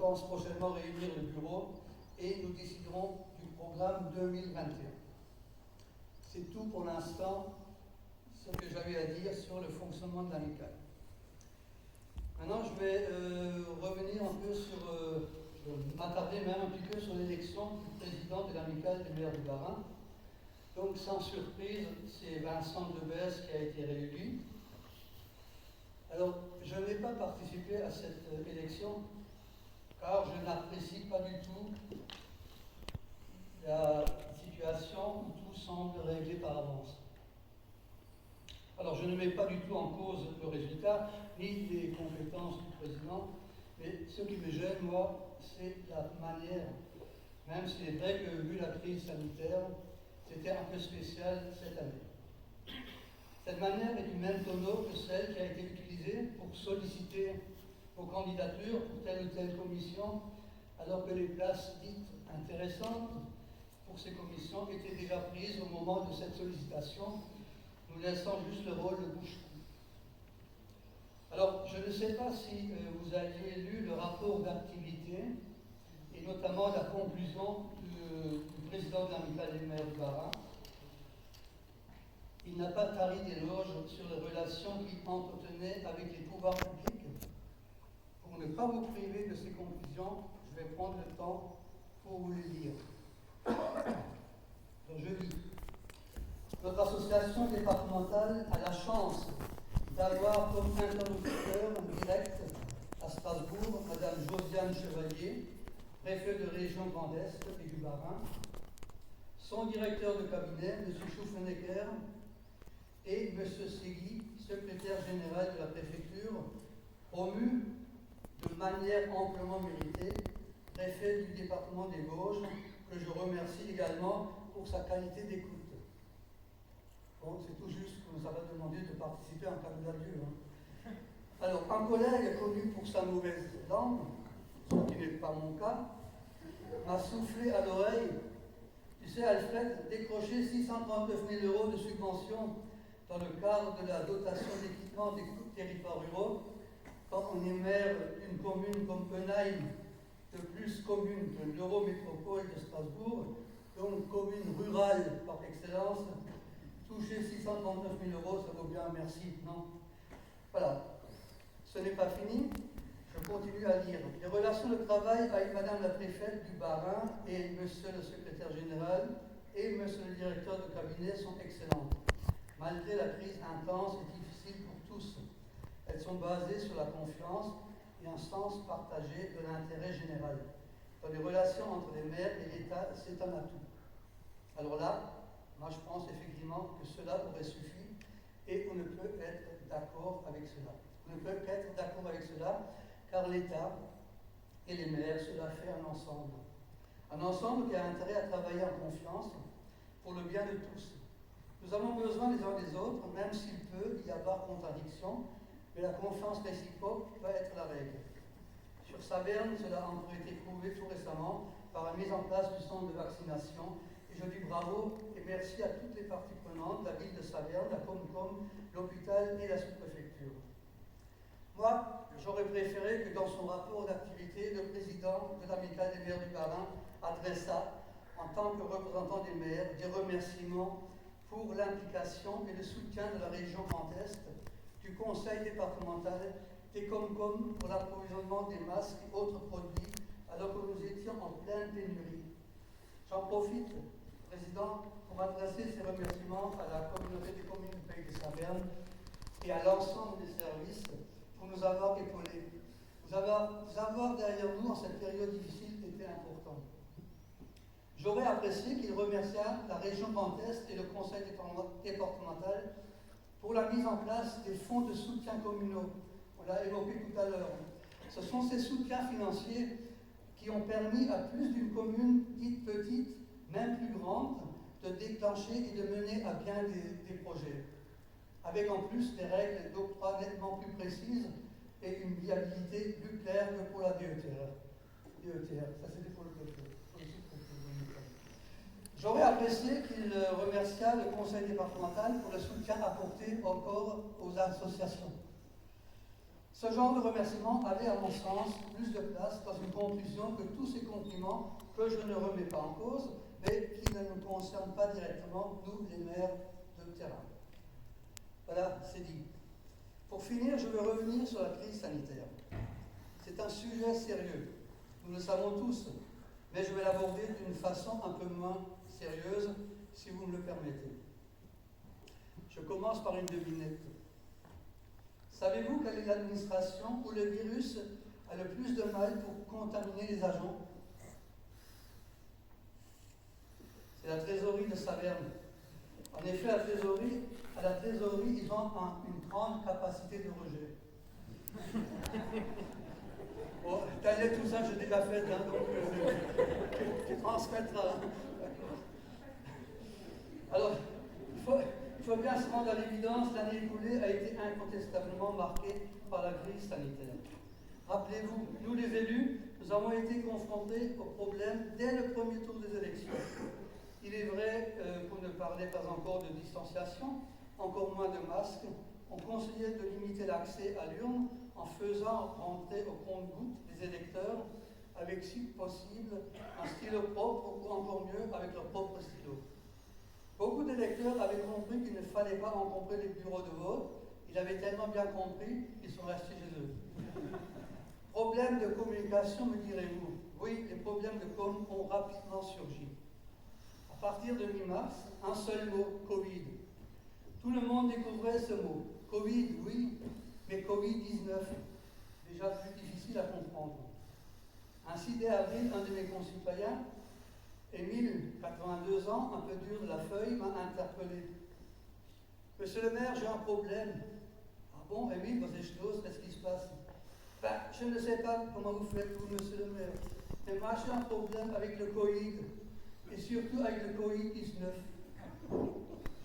pense prochainement réunir le bureau et nous déciderons du programme 2021. C'est tout pour l'instant ce que j'avais à dire sur le fonctionnement de l'amicale. Maintenant, je vais revenir un peu sur, m'attarder même un petit peu sur l'élection du président de l'amicale des maires du Bas-Rhin. Donc, sans surprise, c'est Vincent Debesse qui a été réélu. Alors, je n'ai pas participé à cette élection car je n'apprécie pas du tout la situation où tout semble réglé par avance. Alors, je ne mets pas du tout en cause le résultat, ni les compétences du président, mais ce qui me gêne, moi, c'est la manière. Même s'il est vrai que, vu la crise sanitaire, c'était un peu spécial cette année. Cette manière est du même tonneau que celle qui a été utilisée pour solliciter vos candidatures pour telle ou telle commission, alors que les places dites intéressantes pour ces commissions étaient déjà prises au moment de cette sollicitation, nous laissant juste le rôle de bouche-trou. Alors, je ne sais pas si vous aviez lu le rapport d'activité, et notamment la conclusion du président de l'amicale des maires du Bas-Rhin. Il n'a pas tari d'éloges sur les relations qu'il entretenait avec les pouvoirs publics. Pour ne pas vous priver de ces conclusions, je vais prendre le temps pour vous les lire. Donc je lis. Notre association départementale a la chance d'avoir comme interlocuteur direct à Strasbourg Madame Josiane Chevalier, préfet de région Grand Est et du Bas-Rhin, son directeur de cabinet, M. Schuffenegger, et M. Segui, secrétaire général de la préfecture, promu de manière amplement méritée, préfet du département des Vosges, que je remercie également pour sa qualité d'écoute. Bon, c'est tout juste qu'on nous a demandé de participer en candidature. Alors, un collègue connu pour sa mauvaise langue, ce qui n'est pas mon cas, m'a soufflé à l'oreille. Tu sais, Alfred, décrocher 639 000 € de subvention dans le cadre de la dotation d'équipement des territoires ruraux, quand on est maire d'une commune comme Penheim, de plus commune que l'Eurométropole de Strasbourg, donc commune rurale par excellence, toucher 639 000 €, ça vaut bien un merci, non? Voilà. Ce n'est pas fini. Je continue à lire. Les relations de travail avec Madame la préfète du Bas-Rhin et Monsieur le secrétaire général et Monsieur le directeur de cabinet sont excellentes. Malgré la crise intense et difficile pour tous, elles sont basées sur la confiance et un sens partagé de l'intérêt général. Dans les relations entre les maires et l'État, c'est un atout. Alors là, moi je pense effectivement que cela aurait suffi et on ne peut être d'accord avec cela. On ne peut qu'être d'accord avec cela car l'État et les maires, cela fait un ensemble. Un ensemble qui a intérêt à travailler en confiance pour le bien de tous. Nous avons besoin les uns des autres, même s'il peut y avoir contradiction, mais la confiance réciproque va être la règle. Sur Saverne, cela a encore été prouvé tout récemment par la mise en place du centre de vaccination. Et je dis bravo et merci à toutes les parties prenantes, la ville de Saverne, la Comcom, l'hôpital et la sous-préfecture. Moi, j'aurais préféré que dans son rapport d'activité, le président de l'amicale des maires du Bas-Rhin adressât, en tant que représentant des maires, des remerciements pour l'implication et le soutien de la région Grand Est, du conseil départemental, des Comcom pour l'approvisionnement des masques et autres produits, alors que nous étions en pleine pénurie. J'en profite, Président, pour adresser ces remerciements à la communauté des communes du Pays de Saverne et à l'ensemble des services pour nous avoir épaulés. Vous avoir derrière nous en cette période difficile était important. J'aurais apprécié qu'il remerciât la région Grand Est et le conseil départemental pour la mise en place des fonds de soutien communaux. On l'a évoqué tout à l'heure. Ce sont ces soutiens financiers qui ont permis à plus d'une commune dite petite, même plus grande, de déclencher et de mener à bien des projets, avec en plus des règles d'octroi nettement plus précises et une viabilité plus claire que pour la DETR. Ça c'était pour le côté. J'aurais apprécié qu'il remerciât le conseil départemental pour le soutien apporté encore aux associations. Ce genre de remerciement avait, à mon sens, plus de place dans une conclusion que tous ces compliments que je ne remets pas en cause, mais qui ne nous concernent pas directement, nous, les maires de terrain. Voilà, c'est dit. Pour finir, je veux revenir sur la crise sanitaire. C'est un sujet sérieux, nous le savons tous, mais je vais l'aborder d'une façon un peu moins sérieuse, si vous me le permettez. Je commence par une devinette. Savez-vous quelle est l'administration où le virus a le plus de mal pour contaminer les agents? C'est la trésorerie de Saverne. En effet, à la trésorerie, ils ont une grande capacité de rejet. Bon, t'allais tout ça, j'ai déjà fait, hein, donc tu transmettras. Alors, il faut bien se rendre à l'évidence, l'année écoulée a été incontestablement marquée par la crise sanitaire. Rappelez-vous, nous les élus, nous avons été confrontés au problème dès le premier tour des élections. Il est vrai qu'on ne parlait pas encore de distanciation, encore moins de masques. On conseillait de limiter l'accès à l'urne en faisant rentrer au compte-gouttes les électeurs avec, si possible, un stylo propre ou encore mieux avec leur propre stylo. Beaucoup d'électeurs avaient compris qu'il ne fallait pas encombrer les bureaux de vote. Ils avaient tellement bien compris qu'ils sont restés chez eux. Problème de communication, me direz-vous. Oui, les problèmes de com ont rapidement surgi. À partir de mi-mars, un seul mot, Covid. Tout le monde découvrait ce mot. Covid, oui, mais Covid-19, déjà plus difficile à comprendre. Ainsi, dès avril, un de mes concitoyens, Émile, 82 ans, un peu dur de la feuille, m'a interpellé. Monsieur le maire, j'ai un problème. Ah bon, Émile, qu'est-ce qui se passe? Ben, je ne sais pas comment vous faites, vous, monsieur le maire, mais moi j'ai un problème avec le Covid, et surtout avec le Covid-19.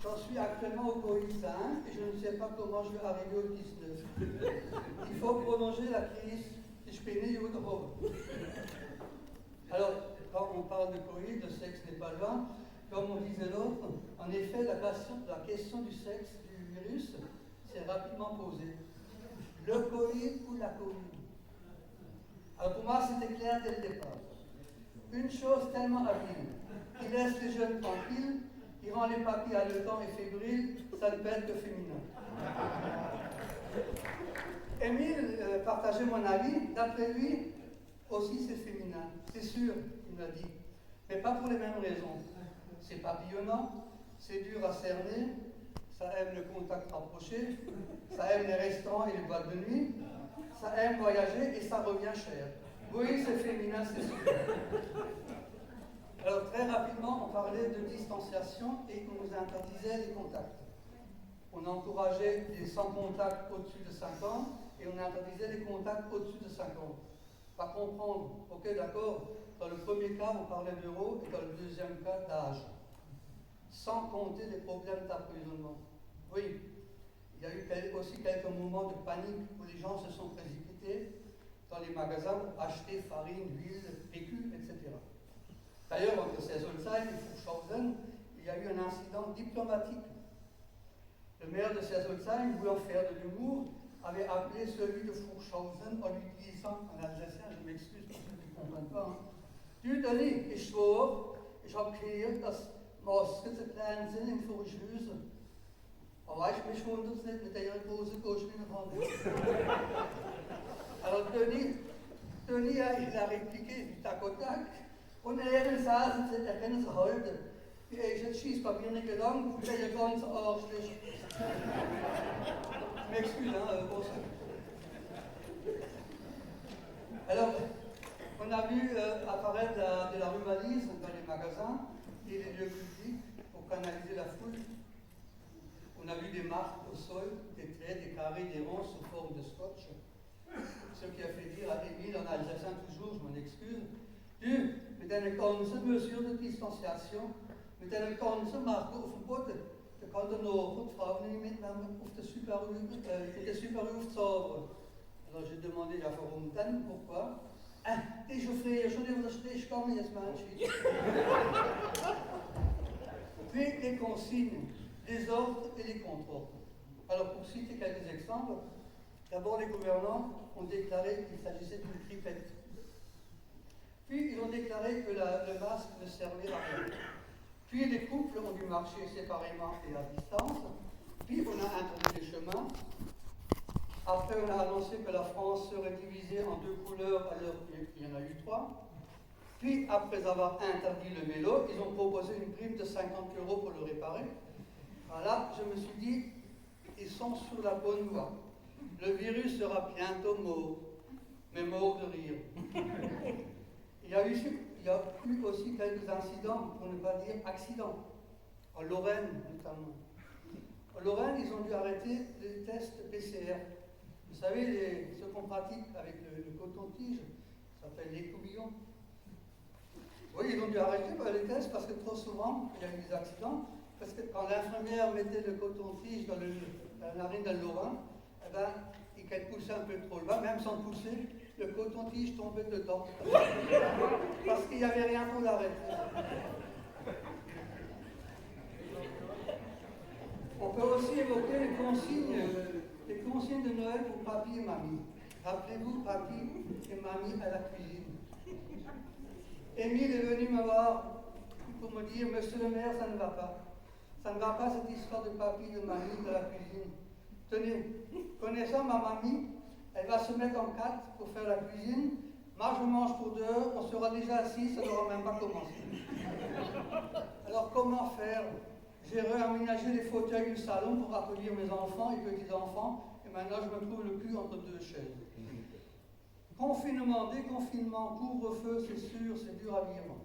J'en suis actuellement au Covid-5 et je ne sais pas comment je vais arriver au 19. Il faut prolonger la crise. Ich bin nicht überhaupt. Alors, quand on parle de Covid, le sexe n'est pas loin. Comme on disait l'autre, en effet, la question du sexe du virus s'est rapidement posée. Le Covid ou la Covid? Alors pour moi, c'était clair dès le départ. Une chose tellement habile, qui laisse les jeunes tranquilles, qui rend les papis haletants et fébriles, ça ne peut être que féminin. Émile partageait mon avis. D'après lui, aussi c'est féminin. C'est sûr, il m'a dit. Mais pas pour les mêmes raisons. C'est papillonnant, c'est dur à cerner, ça aime le contact rapproché, ça aime les restaurants et les boîtes de nuit, ça aime voyager et ça revient cher. Oui, c'est féminin, c'est sûr. Alors très rapidement, on parlait de distanciation et on nous interdisait les contacts. On encourageait les sans contact au-dessus de 5 ans et on interdisait les contacts au-dessus de 5 ans. Pas comprendre, ok d'accord, dans le premier cas on parlait d'euros et dans le deuxième cas d'âge. Sans compter les problèmes d'approvisionnement. Oui, il y a eu aussi quelques moments de panique où les gens se sont précipités dans les magasins pour acheter farine, huile, PQ, etc. D'ailleurs, entre Sesolzheim et Fuchshausen, il y a eu un incident diplomatique. Le maire de Sesolzheim, voulant faire de l'humour, avait appelé celui de Fuchshausen en utilisant un alsacien, je m'excuse pour ceux qui ne comprennent pas. Hein. Du Denis, ich schwör, ich habe gehört, dass Masken zu klein sind in Furchhüsen. Aber weißt du, mich wundert es nicht, mit der Hose gehst du nicht ran. Alors Denis il a répliqué du tac au tac. Und er saßen sie, er kann es halten. Wie er ist jetzt schießt bei mir nicht gelangt, wie er ganz arschlich. Je m'excuse, hein, pour ça. Alors, on a vu apparaître de la rhumalise dans les magasins et les lieux publics pour canaliser la foule. On a vu des marques au sol, des traits, des carrés, des ronds sous forme de scotch. Ce qui a fait dire à Émile, en alsacien toujours, je m'en excuse, du, mit einer ganzen Mesure de distanciation, mit einer ganzen Marke auf dem Boden, da kann der Nachbar die Frau nicht mitnehmen auf der Super-U aufzaubern. Alors j'ai demandé à Forum Dan pourquoi. Ah, die chauffeur, schon über der Strich gegangen, jetzt meinst du. Puis les consignes, les ordres et les contre-ordres. Alors pour citer quelques exemples, D'abord, les gouvernants ont déclaré qu'il s'agissait d'une grippette. Puis, ils ont déclaré que le masque ne servait à rien. Puis, les couples ont dû marcher séparément et à distance. Puis, on a interdit les chemins. Après, on a annoncé que la France serait divisée en 2 couleurs alors qu'il y en a eu 3. Puis, après avoir interdit le vélo, ils ont proposé une prime de 50 € pour le réparer. Voilà, je me suis dit, ils sont sur la bonne voie. Le virus sera bientôt mort, mais mort de rire. Il y a eu aussi quelques incidents, pour ne pas dire accidents, en Lorraine notamment. En Lorraine, ils ont dû arrêter les tests PCR. Vous savez, ce qu'on pratique avec le coton-tige, ça s'appelle l'écouvillon. Oui, ils ont dû arrêter les tests parce que trop souvent, il y a eu des accidents. Parce que quand l'infirmière mettait le coton-tige dans la narine d'un Lorrain, eh ben, et qu'elle poussait un peu trop loin, même sans pousser, le coton-tige tombait dedans. Parce qu'il n'y avait rien pour l'arrêter. On peut aussi évoquer les consignes de Noël pour papy et mamie. Rappelez-vous, papy et mamie à la cuisine. Émile est venu me voir pour me dire, monsieur le maire, ça ne va pas. Ça ne va pas cette histoire de papy et de mamie de la cuisine. Tenez, connaissant ma mamie, elle va se mettre en 4 pour faire la cuisine. Moi, je mange pour 2 heures, on sera déjà assis, ça n'aura même pas commencé. Alors, comment faire? J'ai réaménagé les fauteuils du salon pour accueillir mes enfants et petits-enfants, et maintenant je me trouve le cul entre 2 chaises. Confinement, déconfinement, couvre-feu, c'est sûr, c'est dur à vivre.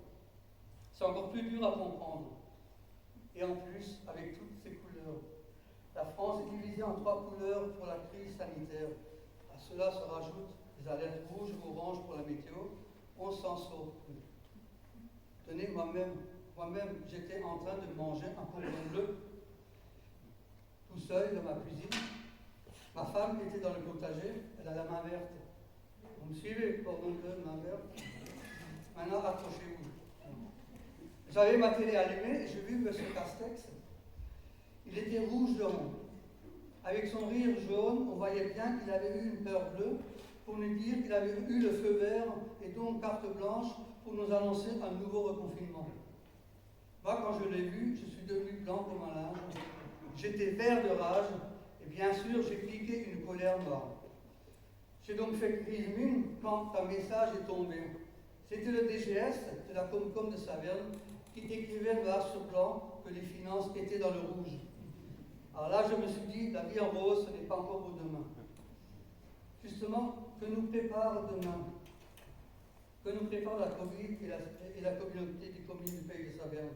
C'est encore plus dur à comprendre. Et en plus, avec toutes ces couleurs. La France est divisée en 3 couleurs pour la crise sanitaire. À cela se rajoutent les alertes rouges ou oranges pour la météo. On s'en sort plus. Tenez, moi-même, j'étais en train de manger un cordon bleu, tout seul dans ma cuisine. Ma femme était dans le potager, elle a la main verte. Vous me suivez, cordon bleu, main verte? Maintenant, accrochez-vous. J'avais ma télé allumée et j'ai vu M. Castex. Il était rouge de honte. Avec son rire jaune, on voyait bien qu'il avait eu une peur bleue pour nous dire qu'il avait eu le feu vert et donc carte blanche pour nous annoncer un nouveau reconfinement. Moi, quand je l'ai vu, je suis devenu blanc comme un linge. J'étais vert de rage et bien sûr, j'ai piqué une colère noire. J'ai donc fait grise mine quand un message est tombé. C'était le DGS de la Comcom de Saverne qui décrivait noir sur blanc que les finances étaient dans le rouge. Alors là, je me suis dit, la vie en rose, ce n'est pas encore pour demain. Justement, que nous prépare demain? Que nous prépare la Covid et la communauté des communes du pays de Saverne?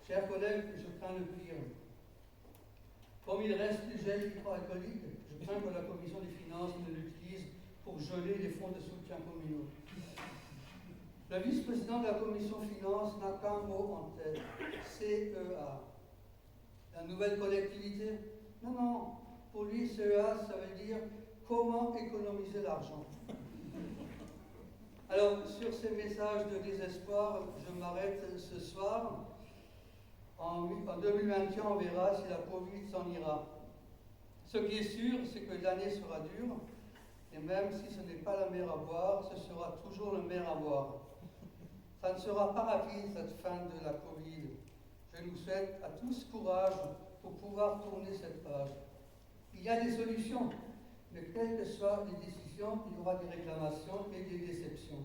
Chers collègues, je crains le pire. Comme il reste du gel hydroalcoolique, je crains que la Commission des finances ne l'utilise pour geler les fonds de soutien communaux. Le vice-président de la Commission Finances n'a qu'un mot en tête, CEA. La nouvelle collectivité? Non, pour lui, CEA, ça veut dire comment économiser l'argent. Alors, sur ces messages de désespoir, je m'arrête ce soir. En 2021, on verra si la Covid s'en ira. Ce qui est sûr, c'est que l'année sera dure, et même si ce n'est pas la mer à boire, ce sera toujours le mer à boire. Ça ne sera pas rapide, cette fin de la Covid. Je nous souhaite à tous courage pour pouvoir tourner cette page. Il y a des solutions, mais quelles que soient les décisions, il y aura des réclamations et des déceptions.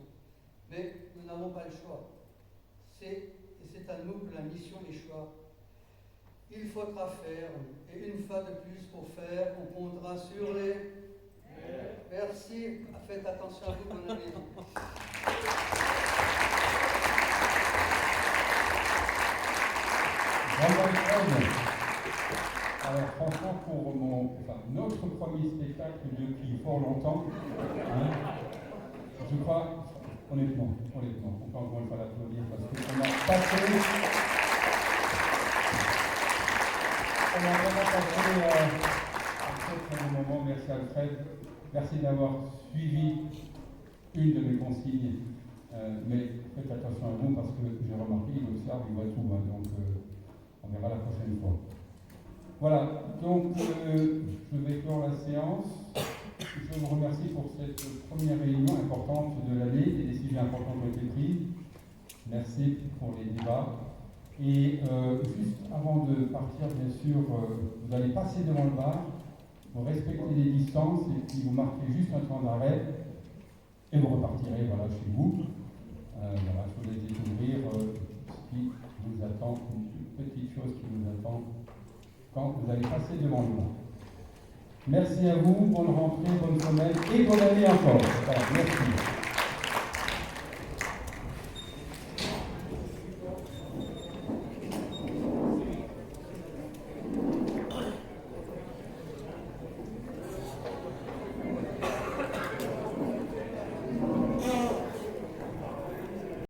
Mais nous n'avons pas le choix. C'est à nous que la mission des choix. Il faudra faire, et une fois de plus pour faire, on comptera sur les... Merci, faites attention à vous, mon ami. Alors franchement, pour notre premier spectacle depuis fort longtemps, hein, je crois, honnêtement, on peut encore une fois l'applaudir parce qu'on a passé... On a vraiment passé un très bon moment. Merci Alfred. Merci d'avoir suivi une de mes consignes. Mais faites attention à vous parce que j'ai remarqué, il observe, il voit tout. Hein, donc on verra la prochaine fois. Voilà, donc je vais clore la séance. Je vous remercie pour cette première réunion importante de l'année. Des décisions importantes ont été prises. Merci pour les débats. Et juste avant de partir, bien sûr, vous allez passer devant le bar, vous respectez les distances et puis vous marquez juste un temps d'arrêt et vous repartirez voilà, chez vous. Voilà, je voulais découvrir ce qui vous attend, une petite chose qui vous attend quand vous allez passer devant le bar. Merci à vous, bonne rentrée, bonne semaine et bonne année encore. Voilà, merci.